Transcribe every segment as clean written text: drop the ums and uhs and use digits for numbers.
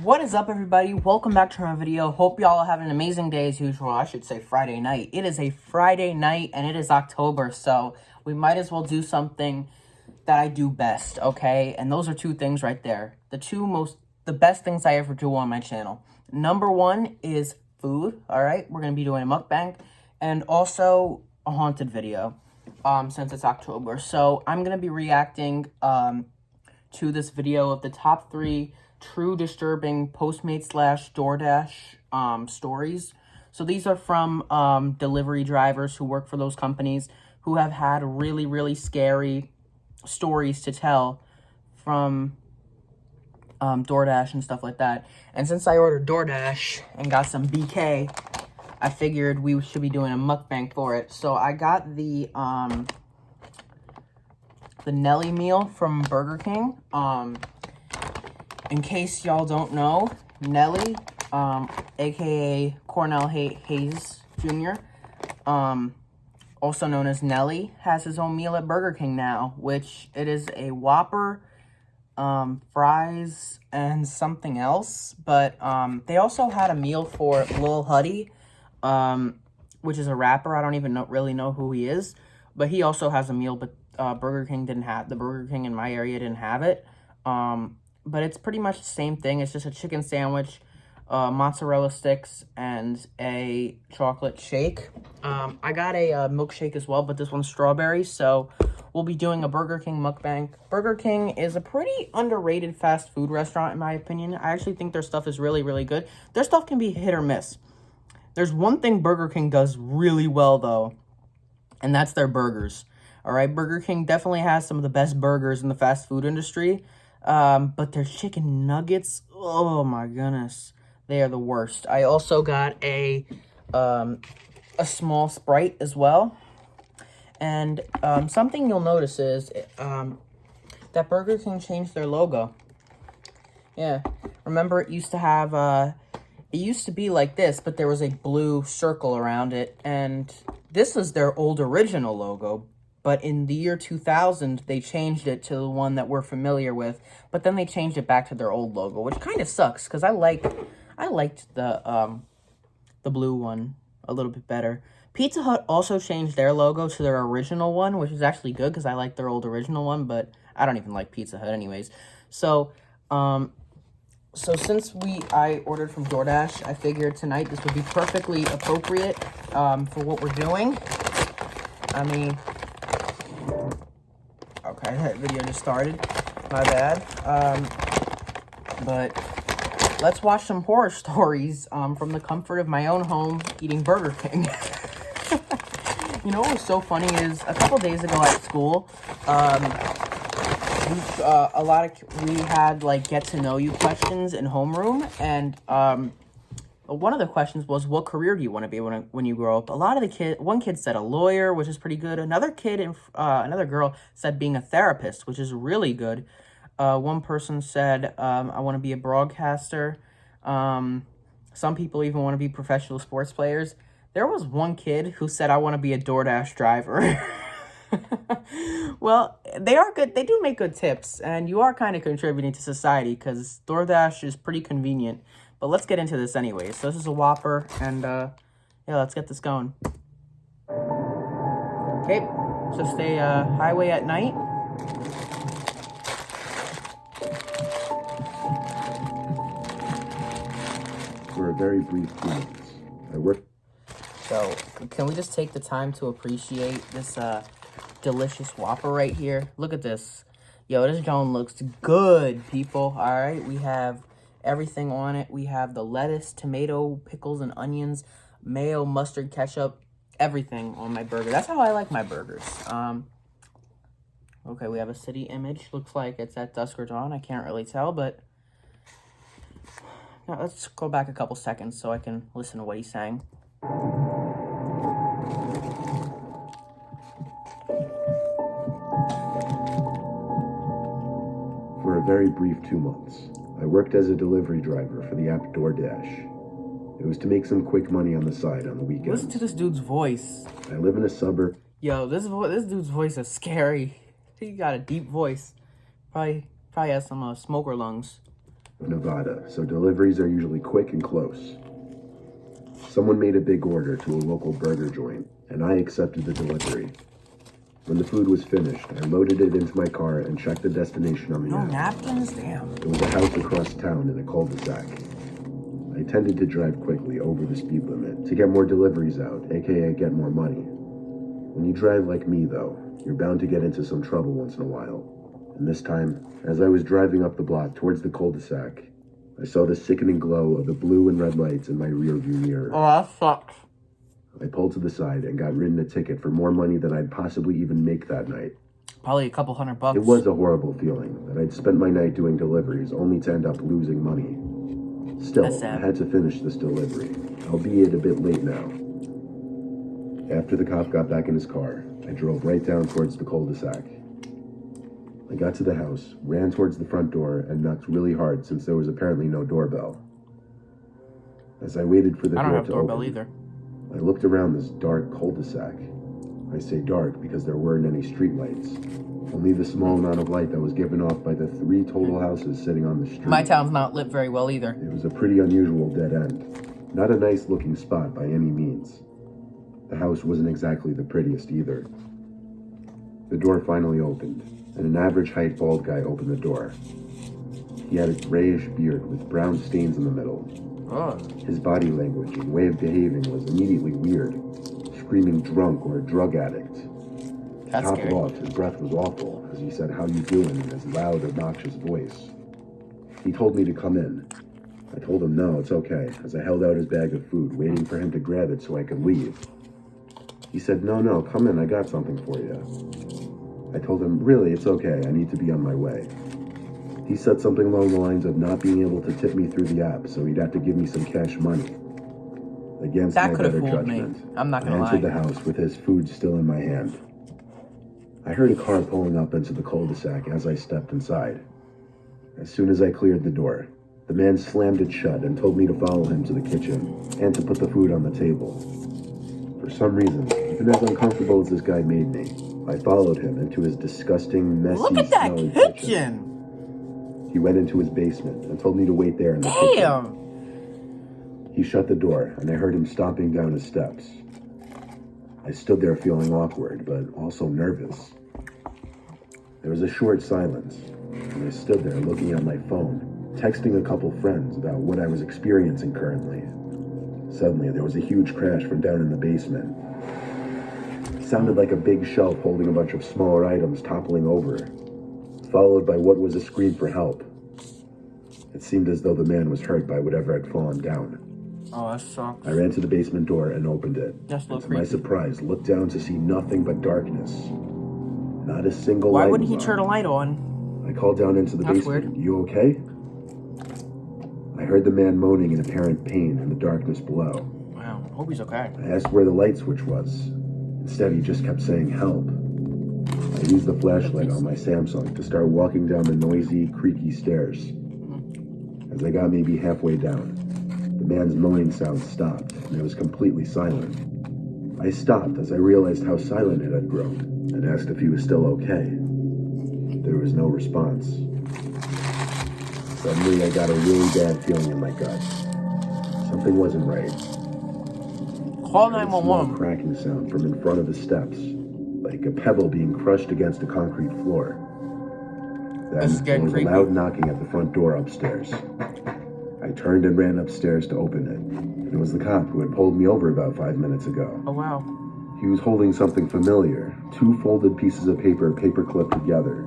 What is up, everybody? Welcome back to my video. Hope y'all are having an amazing day as usual. I should say Friday night. It is a Friday night and it is October, so we might as well do something that I do best, okay? And those are two things right there. The best things I ever do on my channel. Number one is food, all right? We're going to be doing a mukbang and also a haunted video since it's October. So I'm going to be reacting to this video of the top 3 true disturbing Postmates / DoorDash stories. So these are from delivery drivers who work for those companies who have had really, really scary stories to tell from DoorDash and stuff like that. And since I ordered DoorDash and got some BK, I figured we should be doing a mukbang for it. So I got the Nelly meal from Burger King. In case y'all don't know, Nelly, aka Cornell Hayes Jr., also known as Nelly, has his own meal at Burger King now, which it is a Whopper, fries, and something else. But they also had a meal for Lil Huddy, which is a rapper. I don't even really know who he is, but he also has a meal, but Burger King didn't have, the Burger King in my area didn't have it. But it's pretty much the same thing. It's just a chicken sandwich, mozzarella sticks, and a chocolate shake. I got a milkshake as well, but this one's strawberry, so we'll be doing a Burger King mukbang. Burger King is a pretty underrated fast food restaurant, in my opinion. I actually think their stuff is really, really good. Their stuff can be hit or miss. There's one thing Burger King does really well, though, and that's their burgers. All right, Burger King definitely has some of the best burgers in the fast food industry. But their chicken nuggets, oh my goodness, they are the worst. I also got a small Sprite as well. And something you'll notice is that Burger King changed their logo. Yeah, remember it used to have, it used to be like this, but there was a blue circle around it. And this is their old original logo. But in the year 2000, they changed it to the one that we're familiar with. But then they changed it back to their old logo, which kind of sucks because I liked the blue one a little bit better. Pizza Hut also changed their logo to their original one, which is actually good because I like their old original one, but I don't even like Pizza Hut anyways. So since I ordered from DoorDash, I figured tonight this would be perfectly appropriate for what we're doing. I mean, okay, that video just started. My bad. But let's watch some horror stories from the comfort of my own home eating Burger King. You know what was so funny is a couple days ago at school, we had like get to know you questions in homeroom, and one of the questions was, what career do you want to be when you grow up? One kid said a lawyer, which is pretty good. Another girl said being a therapist, which is really good. One person said, I want to be a broadcaster. Some people even want to be professional sports players. There was one kid who said, I want to be a DoorDash driver. Well, they are good. They do make good tips, and you are kind of contributing to society because DoorDash is pretty convenient. But let's get into this anyway. So this is a Whopper, and yeah, let's get this going. Okay, so stay highway at night. For a very brief 2 months, I worked. So can we just take the time to appreciate this delicious Whopper right here? Look at this. Yo, this Joan looks good, people. All right, we have everything on it. We have the lettuce, tomato, pickles, and onions, mayo, mustard, ketchup, everything on my burger. That's how I like my burgers. Okay, we have a city image. Looks like it's at dusk or dawn. I can't really tell, but now let's go back a couple seconds so I can listen to what he's saying. For a very brief 2 months, I worked as a delivery driver for the app DoorDash. It was to make some quick money on the side on the weekends. Listen to this dude's voice. I live in a suburb. Yo, this dude's voice is scary. He got a deep voice. Probably has some smoker lungs. of Nevada, so deliveries are usually quick and close. Someone made a big order to a local burger joint, and I accepted the delivery. When the food was finished, I loaded it into my car and checked the destination on the No app. napkins? Damn. It was a house across town in a cul-de-sac. I tended to drive quickly over the speed limit to get more deliveries out, aka get more money. When you drive like me, though, you're bound to get into some trouble once in a while. And this time, as I was driving up the block towards the cul-de-sac, I saw the sickening glow of the blue and red lights in my rearview mirror. Oh, that sucks. I pulled to the side and got written a ticket for more money than I'd possibly even make that night. Probably a couple $100. It was a horrible feeling that I'd spent my night doing deliveries only to end up losing money. Still, I had to finish this delivery, albeit a bit late now. After the cop got back in his car, I drove right down towards the cul-de-sac. I got to the house, ran towards the front door, and knocked really hard since there was apparently no doorbell. As I waited for the door to open, I don't have doorbell either. I looked around this dark cul-de-sac. I say dark because there weren't any streetlights, only the small amount of light that was given off by the 3 total houses sitting on the street. My town's not lit very well either. It was a pretty unusual dead end. Not a nice looking spot by any means. The house wasn't exactly the prettiest either. The door finally opened, and an average height bald guy opened the door. He had a grayish beard with brown stains in the middle. His body language and way of behaving was immediately weird, screaming drunk or a drug addict. That's Top scary. it off, his breath was awful as he said, "How you doing?" in his loud, obnoxious voice. He told me to come in. I told him no, it's okay, as I held out his bag of food, waiting for him to grab it so I could leave. He said, no, come in, I got something for you. I told him, really, it's okay, I need to be on my way. He said something along the lines of not being able to tip me through the app, so he'd have to give me some cash money. Against That my could have better fooled me. judgment, I'm not I gonna entered lie. the house with his food still in my hand. I heard a car pulling up into the cul-de-sac as I stepped inside. As soon as I cleared the door, the man slammed it shut and told me to follow him to the kitchen and to put the food on the table. For some reason, even as uncomfortable as this guy made me, I followed him into his disgusting, messy, Look at that smelly kitchen. He went into his basement and told me to wait there in the kitchen. Damn. He shut the door, and I heard him stomping down his steps. I stood there feeling awkward, but also nervous. There was a short silence, and I stood there looking at my phone, texting a couple friends about what I was experiencing currently. Suddenly, there was a huge crash from down in the basement. It sounded like a big shelf holding a bunch of smaller items toppling over, followed by what was a scream for help. It seemed as though the man was hurt by whatever had fallen down. Oh, that sucks. I ran to the basement door and opened it. That's a little And to my creepy. surprise, looked down to see nothing but darkness. Not a single light. Why wouldn't he was turn on. a light on? I called down into the That's basement. weird. You okay? I heard the man moaning in apparent pain in the darkness below. Wow, hope he's okay. I asked where the light switch was. Instead, he just kept saying help. I used the flashlight on my Samsung to start walking down the noisy, creaky stairs. As I got maybe halfway down, the man's moaning sound stopped, and it was completely silent. I stopped as I realized how silent it had grown, and asked if he was still okay. There was no response. Suddenly, I got a really bad feeling in my gut. Something wasn't right. Call I heard a small 911. cracking sound from in front of the steps, like a pebble being crushed against a concrete floor. Then This is there getting was a creepy. loud knocking at the front door upstairs. I turned and ran upstairs to open it, and it was the cop who had pulled me over about 5 minutes ago. Oh, wow. He was holding something familiar, 2 folded pieces of paper clipped together,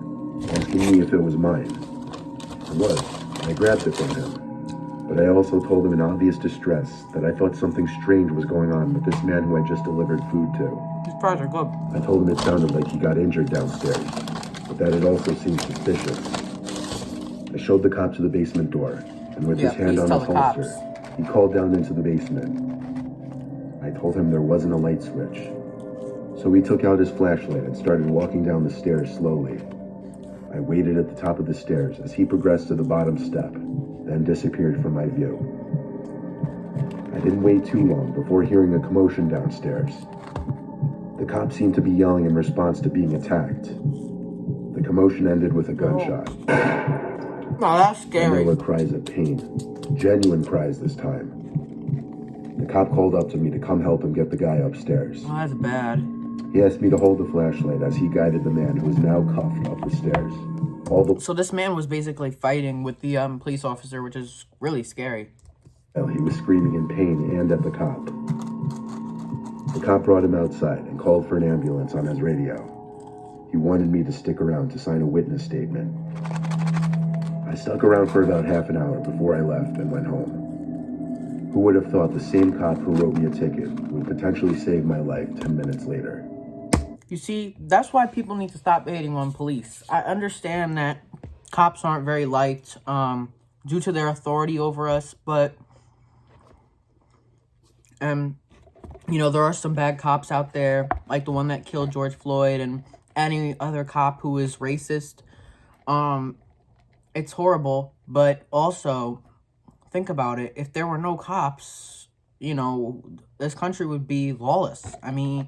asking me if it was mine. It was, and I grabbed it from him. But I also told him in obvious distress that I thought something strange was going on with this man who I just delivered food to. These fries are good. I told him it sounded like he got injured downstairs, but that it also seemed suspicious. I showed the cop to the basement door, and with his hand please on tell his the holster, cops. he called down into the basement. I told him there wasn't a light switch, so he took out his flashlight and started walking down the stairs slowly. I waited at the top of the stairs as he progressed to the bottom step, then disappeared from my view. I didn't wait too long before hearing a commotion downstairs. The cops seemed to be yelling in response to being attacked. The commotion ended with a gunshot. Oh, that's And there scary. were cries of pain. Genuine cries this time. The cop called up to me to come help him get the guy upstairs. Oh, that's bad. He asked me to hold the flashlight as he guided the man who was now cuffed up the stairs. So this man was basically fighting with the police officer, which is really scary. While he was screaming in pain and at the cop. The cop brought him outside and called for an ambulance on his radio. He wanted me to stick around to sign a witness statement. I stuck around for about half an hour before I left and went home. Who would have thought the same cop who wrote me a ticket would potentially save my life 10 minutes later? You see, that's why people need to stop hating on police. I understand that cops aren't very liked due to their authority over us, but you know, there are some bad cops out there, like the one that killed George Floyd and any other cop who is racist. It's horrible, but also think about it. If there were no cops, you know, this country would be lawless. I mean,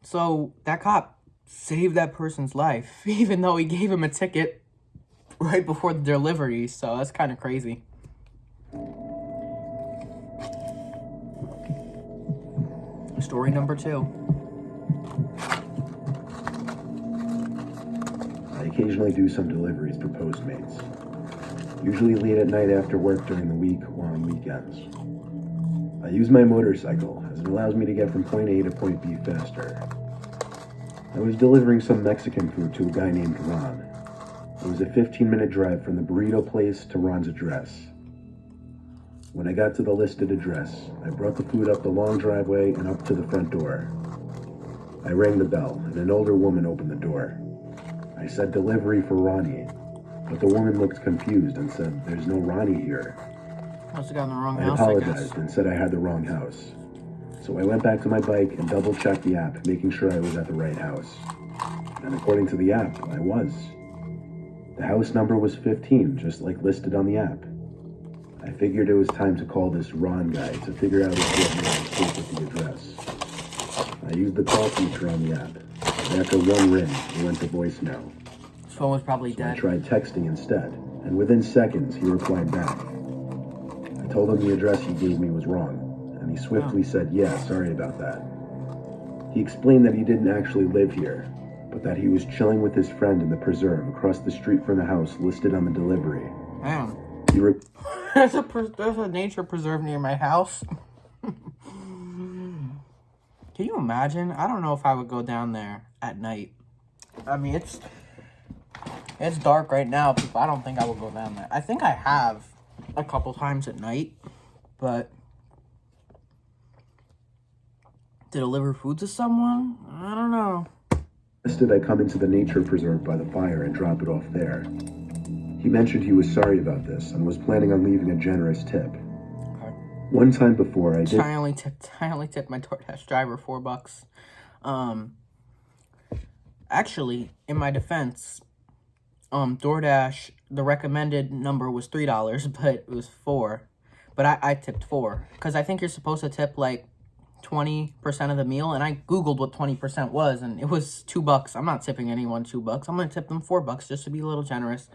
so that cop saved that person's life, even though he gave him a ticket right before the delivery. So that's kind of crazy. Story number 2. I occasionally do some deliveries for Postmates. Usually late at night after work during the week or on weekends. I use my motorcycle as it allows me to get from point A to point B faster. I was delivering some Mexican food to a guy named Ron. It was a 15-minute drive from the burrito place to Ron's address. When I got to the listed address, I brought the food up the long driveway and up to the front door. I rang the bell, and an older woman opened the door. I said delivery for Ronnie, but the woman looked confused and said, "There's no Ronnie here." Must have gotten the wrong I house, apologized and said I had the wrong house. So I went back to my bike and double-checked the app, making sure I was at the right house. And according to the app, I was. The house number was 15, just like listed on the app. I figured it was time to call this Ron guy to figure out if he had made a mistake with the address. I used the call feature on the app. And after one ring, it went to voicemail. His phone was probably I dead. tried texting instead, and within seconds, he replied back. I told him the address he gave me was wrong, and he swiftly said, "Yeah, sorry about that." He explained that he didn't actually live here, but that he was chilling with his friend in the preserve across the street from the house listed on the delivery. Damn. He There's a nature preserve near my house. Can you imagine? I don't know if I would go down there at night. I mean, it's dark right now, people. I don't think I would go down there. I think I have a couple times at night, but to deliver food to someone? I don't know. Instead, I come into the nature preserve by the fire and drop it off there. He mentioned he was sorry about this and was planning on leaving a generous tip. Okay. One time before, I only tipped my DoorDash driver $4. Actually, in my defense, DoorDash, the recommended number was $3, but it was $4. But I tipped $4 because I think you're supposed to tip like 20% of the meal, and I googled what 20% was, and it was $2. I'm not tipping anyone $2. I'm gonna tip them $4 just to be a little generous.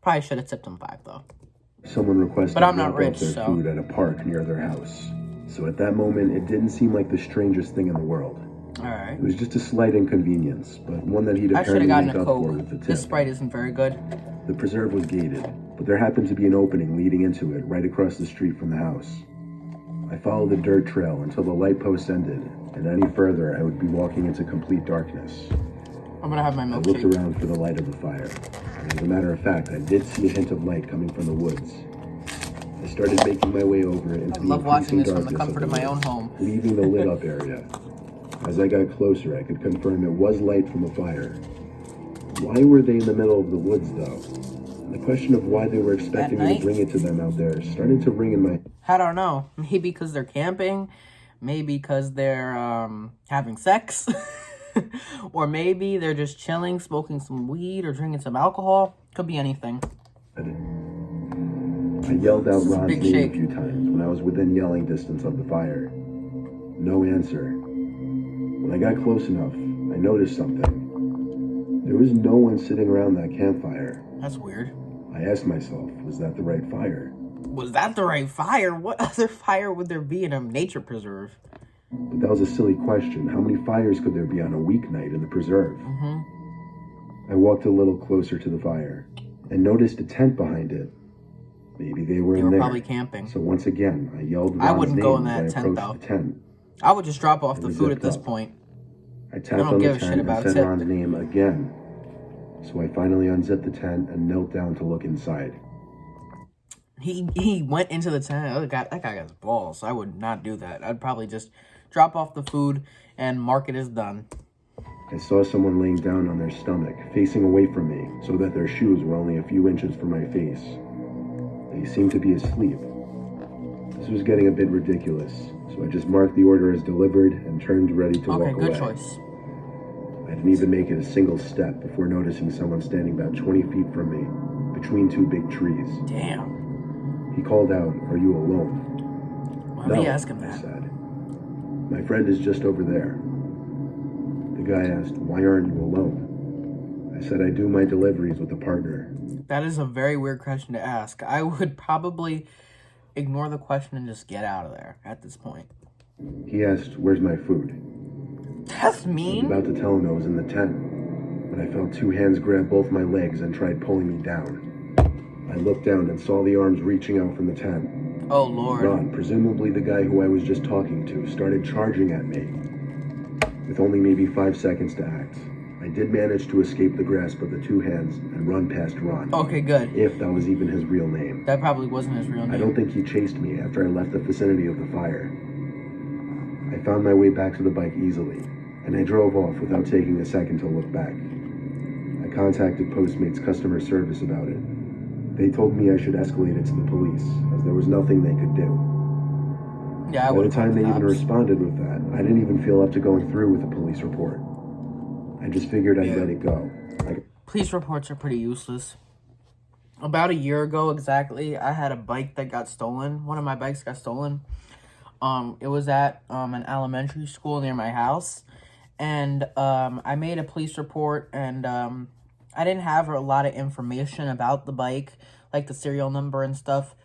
Probably should have tipped them $5 though. Someone requested But I'm not drop rich, off their so food at a park near their house. So at that moment, it didn't seem like the strangest thing in the world. All right. It was just a slight inconvenience, but one that he'd I should have apparently gotten make a up for with the Coke. tip. This Sprite isn't very good. The preserve was gated, but there happened to be an opening leading into it right across the street from the house. I followed the dirt trail until the light post ended, and any further I would be walking into complete darkness. I'm gonna have my I milkshake. looked around for the light of the fire, and as a matter of fact, I did see a hint of light coming from the woods. I started making my way over into I the love watching increasing this from the darkness comfort of my own home. leaving the lit up area. As I got closer, I could confirm it was light from the fire. Why were they in the middle of the woods, though? And the question of why they were expecting me to bring it to them out there started to ring in my... I don't know. Maybe because they're camping. Maybe because they're having sex. Or maybe they're just chilling, smoking some weed or drinking some alcohol. Could be anything. I yelled out Ron's Big name shake. a few times when I was within yelling distance of the fire. No answer. When I got close enough, I noticed something. There was no one sitting around that campfire. That's weird. I asked myself, was that the right fire? Was that the right fire? What other fire would there be in a nature preserve? But that was a silly question. How many fires could there be on a weeknight in the preserve? I walked a little closer to the fire and noticed a tent behind it. Maybe they were in there. Probably camping. So once again, I yelled Ron's I wouldn't name go in as that I tent, approached though. the tent. I would just drop off the was food at zipped this up. point. I tapped don't on give the a shit tent about and said tip. Ron's name again. So I finally unzipped the tent and knelt down to look inside. He went into the tent. Oh, that guy got balls. I would not do that. I'd probably just drop off the food and mark it as done. I saw someone laying down on their stomach, facing away from me, so that their shoes were only a few inches from my face. They seemed to be asleep. This was getting a bit ridiculous, so I just marked the order as delivered and turned ready to walk away. Okay, good choice. I didn't even make it a single step before noticing someone standing about 20 feet from me, between two big trees. Damn. He called out, "Are you alone?" Why would he ask him I that? said. "My friend is just over there." The guy asked, "Why aren't you alone?" I said, "I do my deliveries with a partner." That is a very weird question to ask. I would probably ignore the question and just get out of there at this point. He asked, "Where's my food?" That's I was mean. about to tell him I was in the tent, when I felt two hands grab both my legs and tried pulling me down. I looked down and saw the arms reaching out from the tent. Oh, Lord. Ron, presumably the guy who I was just talking to, started charging at me. With only maybe 5 seconds to act, I did manage to escape the grasp of the two hands and run past Ron. Okay, good. If that was even his real name. That probably wasn't his real name. I don't think he chased me after I left the vicinity of the fire. I found my way back to the bike easily, and I drove off without taking a second to look back. I contacted Postmates customer service about it. They told me I should escalate it to the police, as there was nothing they could do. Yeah, I By would the time they even responded with that, I didn't even feel up to going through with a police report. I just figured I'd let it go. Police reports are pretty useless. About a year ago exactly, I had a bike that got stolen. One of my bikes got stolen. It was at an elementary school near my house. And I made a police report, and I didn't have a lot of information about the bike, like the serial number and stuff.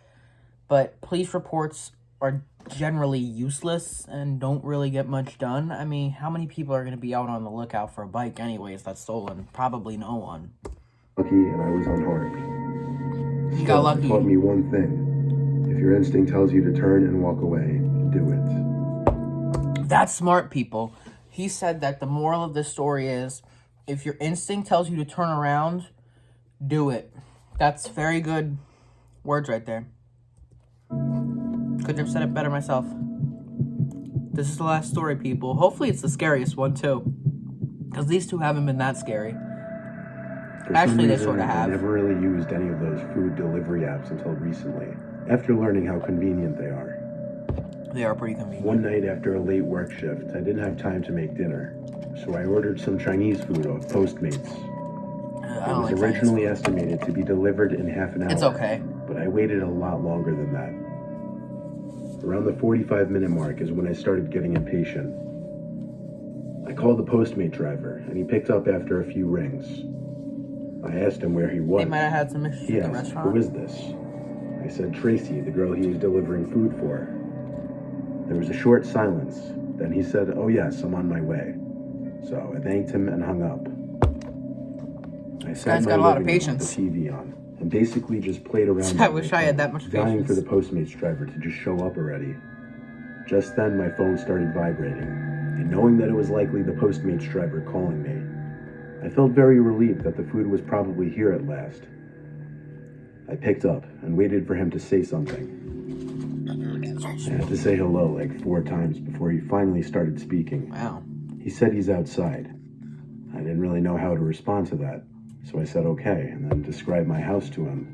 But police reports are generally useless and don't really get much done. I mean, how many people are going to be out on the lookout for a bike anyways that's stolen? Probably no one. Lucky, and I was unharmed. You got lucky. It taught me one thing. If your instinct tells you to turn and walk away, do it. That's smart, people. He said that the moral of this story is, if your instinct tells you to turn around, do it. That's very good words right there. Couldn't have said it better myself. This is the last story, people. Hopefully it's the scariest one, too. Because these two haven't been that scary. Actually, they sort of have. I never really used any of those food delivery apps until recently, after learning how convenient they are. They are pretty convenient. One night after a late work shift, I didn't have time to make dinner, so I ordered some Chinese food off Postmates. It was originally estimated to be delivered in half an hour. It's okay. But I waited a lot longer than that. Around the 45-minute mark is when I started getting impatient. I called the Postmate driver, and he picked up after a few rings. I asked him where he was. They might have had some issues at the restaurant. "Who is this?" I said, "Tracy, the girl he was delivering food for." There was a short silence. Then he said, "Oh yes, I'm on my way." So I thanked him and hung up. I sat in my living room with the TV on and basically just played around. I wish I had that much patience. Dying for the Postmates driver to just show up already. Just then my phone started vibrating, and knowing that it was likely the Postmates driver calling me, I felt very relieved that the food was probably here at last. I picked up and waited for him to say something. I had to say hello like 4 times before he finally started speaking. Wow. He said he's outside. I didn't really know how to respond to that, so I said okay, and then described my house to him.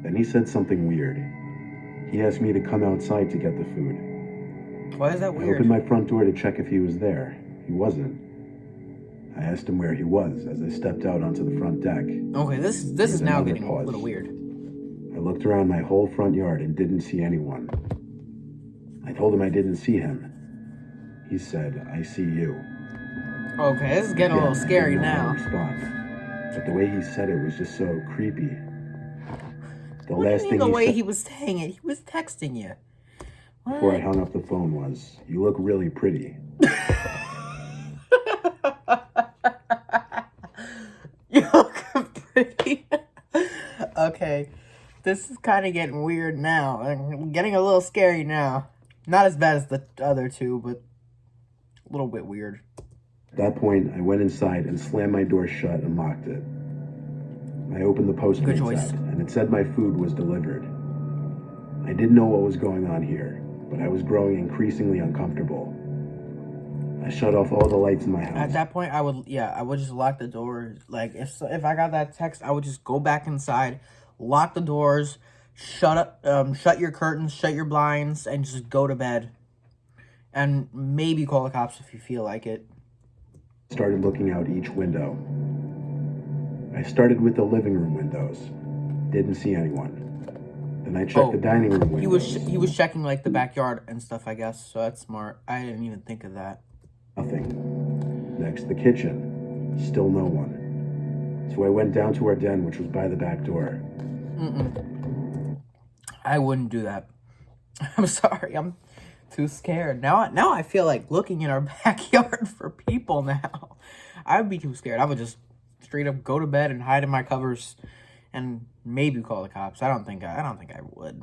Then he said something weird. He asked me to come outside to get the food. Why is that I weird? opened my front door to check if he was there. He wasn't. I asked him where he was as I stepped out onto the front deck. Okay, this is now getting pause. a little weird. I looked around my whole front yard and didn't see anyone. I told him I didn't see him. He said, "I see you." Okay, this is getting a little scary now. Response. But the way he said it was just so creepy. The What do last you mean thing the he way said he was saying it? He was texting you. before I What? hung up the phone was, "You look really pretty." You look pretty. Okay, this is kind of getting weird now. I'm getting a little scary now. Not as bad as the other two, but a little bit weird. At that point, I went inside and slammed my door shut and locked it. I opened the Good postman's choice. app, and it said my food was delivered. I didn't know what was going on here, but I was growing increasingly uncomfortable. I shut off all the lights in my house. At that point, I would just lock the door. Like if I got that text, I would just go back inside, lock the doors, shut your curtains, shut your blinds, and just go to bed. And maybe call the cops if you feel like it. Started looking out each window. I started with the living room windows. Didn't see anyone. Then I checked the dining room windows. He was checking like the backyard and stuff, I guess. So that's smart. I didn't even think of that. Nothing. Next, the kitchen. Still no one. So I went down to our den, which was by the back door. I wouldn't do that. I'm sorry. I'm too scared. Now I feel like looking in our backyard for people now. I would be too scared. I would just straight up go to bed and hide in my covers and maybe call the cops. I don't think I would.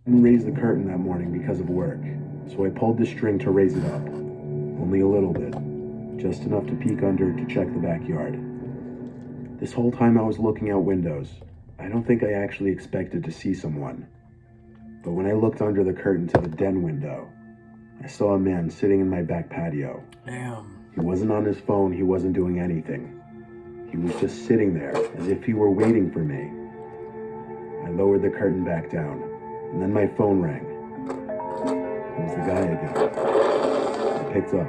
I didn't raise the curtain that morning because of work, so I pulled the string to raise it up. Only a little bit. Just enough to peek under to check the backyard. This whole time I was looking out windows, I don't think I actually expected to see someone. But when I looked under the curtain to the den window, I saw a man sitting in my back patio. Damn. He wasn't on his phone, he wasn't doing anything. He was just sitting there, as if he were waiting for me. I lowered the curtain back down, and then my phone rang. It was the guy again. I picked up,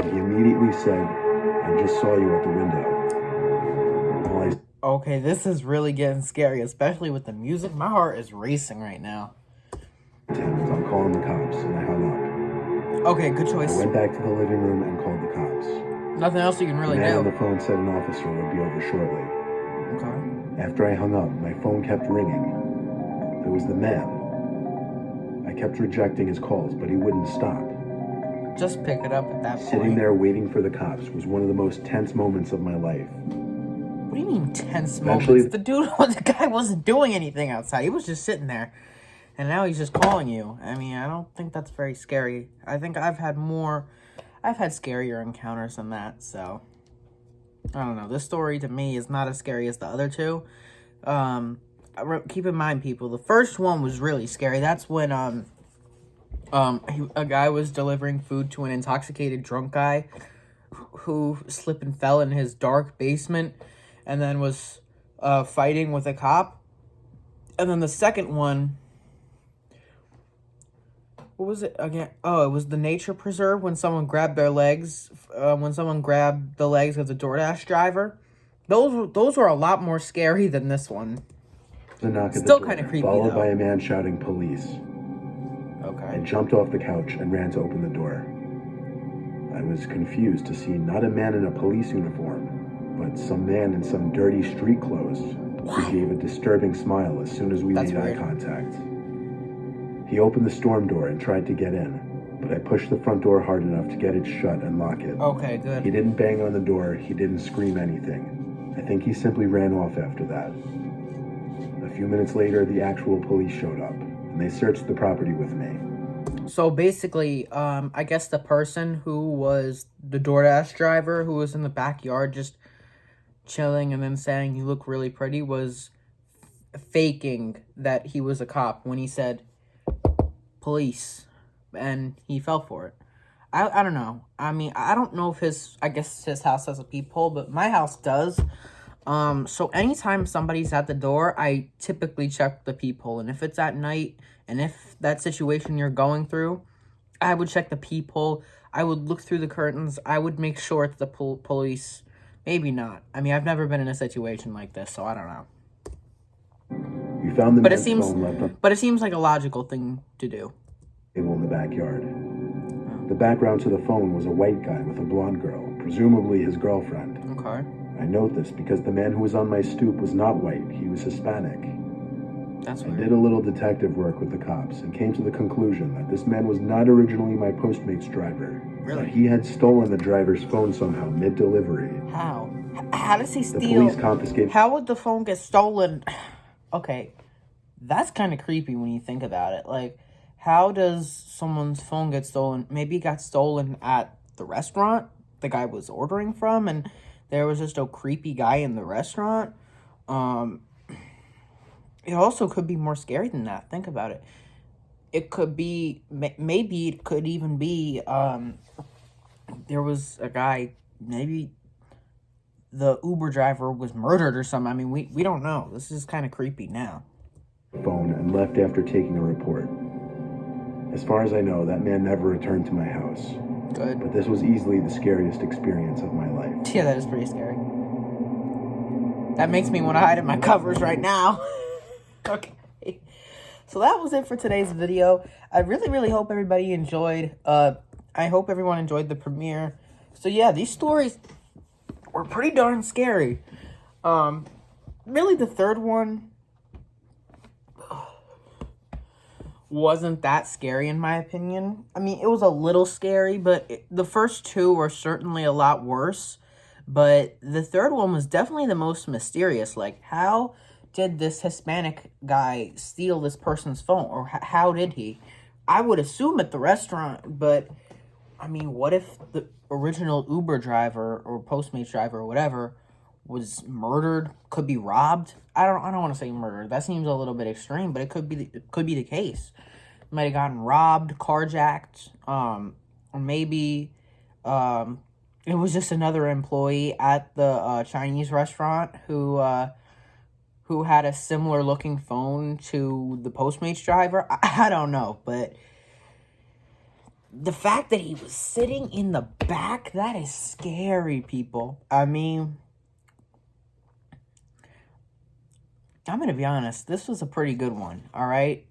and he immediately said, "I just saw you at the window." All I Okay, this is really getting scary, especially with the music. My heart is racing right now. said was, "I'm calling the cops," and I hung up. Okay, good I choice. went back to the living room and called the cops. Nothing else you can really The man on do. the phone said an officer would be over shortly. Okay. After I hung up, my phone kept ringing. It was the man. I kept rejecting his calls, but he wouldn't stop. Just pick it up at that point. Sitting there waiting for the cops was one of the most tense moments of my life. What do you mean tense Eventually- moments? The guy wasn't doing anything outside. He was just sitting there. And now he's just calling you. I mean, I don't think that's very scary. I think I've had scarier encounters than that, so. I don't know. This story to me is not as scary as the other two. Keep in mind, people, the first one was really scary. That's when, a guy was delivering food to an intoxicated drunk guy who slipped and fell in his dark basement and then was fighting with a cop. And then the second one, what was it again? Oh, it was the nature preserve when someone grabbed their legs, when someone grabbed the legs of the DoorDash driver. Those were a lot more scary than this one. The knock at Still the door, kinda creepy, followed though. by a man shouting police. I Okay. jumped off the couch and ran to open the door. I was confused to see not a man in a police uniform, but some man in some dirty street clothes who gave a disturbing smile as soon as we That's made eye weird. contact. He opened the storm door and tried to get in, but I pushed the front door hard enough to get it shut and lock it. Okay, He good. didn't bang on the door, he didn't scream anything. I think he simply ran off after that. A few minutes later, the actual police showed up, and they searched the property with me. So basically, I guess the person who was the DoorDash driver who was in the backyard just chilling and then saying you look really pretty was faking that he was a cop when he said police, and he fell for it. I don't know. I mean, I don't know if I guess his house has a peephole, but my house does. So anytime somebody's at the door, I typically check the peephole, and if it's at night, and if that situation you're going through, I would check the peephole. I would look through the curtains. I would make sure it's the police. Maybe not. I mean, I've never been in a situation like this, so I don't know. We found the But it man's seems, phone left on but it seems like a logical thing to do. the table in the backyard. The background to the phone was a white guy with a blonde girl, presumably his girlfriend. Okay. I note this because the man who was on my stoop was not white, he was Hispanic. That's I weird. did a little detective work with the cops and came to the conclusion that this man was not originally my Postmates driver. Really? That he had stolen the driver's phone somehow mid-delivery. How? How does he The steal? police confiscated... How would the phone get stolen? Okay, that's kind of creepy when you think about it. Like, how does someone's phone get stolen? Maybe it got stolen at the restaurant the guy was ordering from, and there was just a creepy guy in the restaurant. It also could be more scary than that. Think about it. It could be, maybe it could even be, there was a guy, maybe the Uber driver was murdered or something. I mean, we don't know. This is kind of creepy now. ...phone and left after taking a report. As far as I know, that man never returned to my house. Good. But this was easily the scariest experience of my life. Yeah, that is pretty scary. That makes me want to hide in my covers right now. Okay. So that was it for today's video. I really hope everybody enjoyed. I hope everyone enjoyed the premiere. So yeah, these stories were pretty darn scary. Really the third one wasn't that scary in my opinion. I mean, it was a little scary, but the first two were certainly a lot worse. But the third one was definitely the most mysterious. Like, how did this Hispanic guy steal this person's phone? Or how did he? I would assume at the restaurant, but I mean, what if the original Uber driver or Postmates driver or whatever was murdered, could be robbed? I don't want to say murdered. That seems a little bit extreme, but it could be the case. Might have gotten robbed, carjacked, or maybe it was just another employee at the Chinese restaurant who had a similar looking phone to the Postmates driver. I don't know, but the fact that he was sitting in the back, that is scary, people. I mean, I'm going to be honest, this was a pretty good one, all right?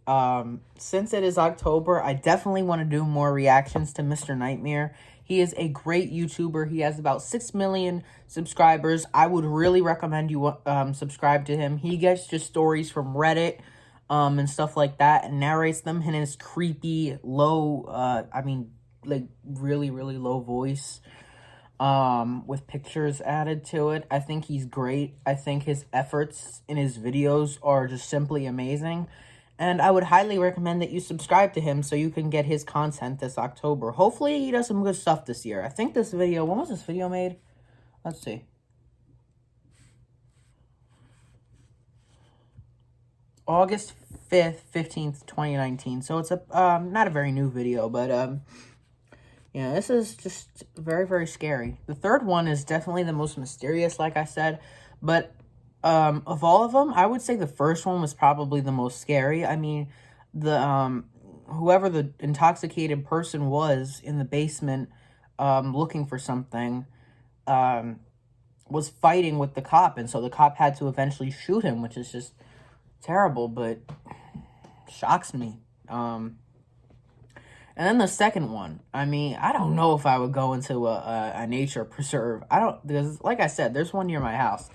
Since it is October, I definitely want to do more reactions to Mr. Nightmare. He is a great YouTuber. He has about 6 million subscribers. I would really recommend you subscribe to him. He gets just stories from Reddit and stuff like that and narrates them in his creepy, low, like really low voice with pictures added to it. I think he's great. I think his efforts in his videos are just simply amazing. And I would highly recommend that you subscribe to him so you can get his content this October. Hopefully he does some good stuff this year. I think this video, when was this video made? Let's see. August 5th, 15th, 2019. So it's a not a very new video, but yeah, this is just very scary. The third one is definitely the most mysterious, like I said, but of all of them, I would say the first one was probably the most scary. I mean, the whoever the intoxicated person was in the basement looking for something was fighting with the cop, and so the cop had to eventually shoot him, which is just terrible, but shocks me. And then the second one, I mean, I don't know if I would go into a nature preserve. Because like I said, there's one near my house.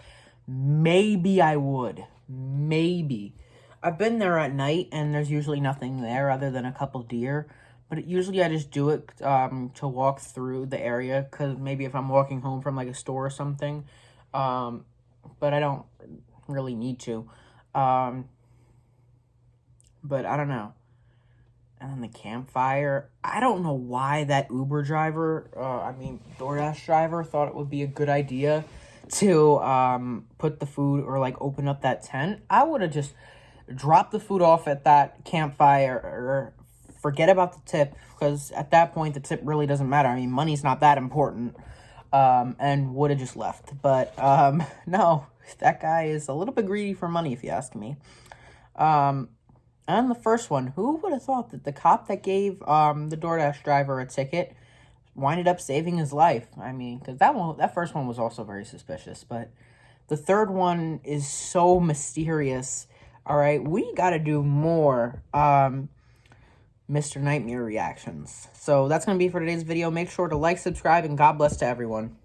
Maybe I would. Maybe. I've been there at night, and there's usually nothing there other than a couple deer. But usually I just do it to walk through the area, because maybe if I'm walking home from, like, a store or something. But I don't really need to. But I don't know. And then the campfire. I don't know why that Uber driver, DoorDash driver, thought it would be a good idea to put the food or like open up that tent. I would have just dropped the food off at that campfire or forget about the tip, because at that point the tip really doesn't matter. I mean, money's not that important, and would have just left. But no, that guy is a little bit greedy for money, if you ask me. And the first one, who would have thought that the cop that gave the DoorDash driver a ticket winded up saving his life? I mean, because that first one was also very suspicious, but the third one is so mysterious. All right, we got to do more Mr. Nightmare reactions. So that's going to be for today's video. Make sure to like, subscribe, and God bless to everyone.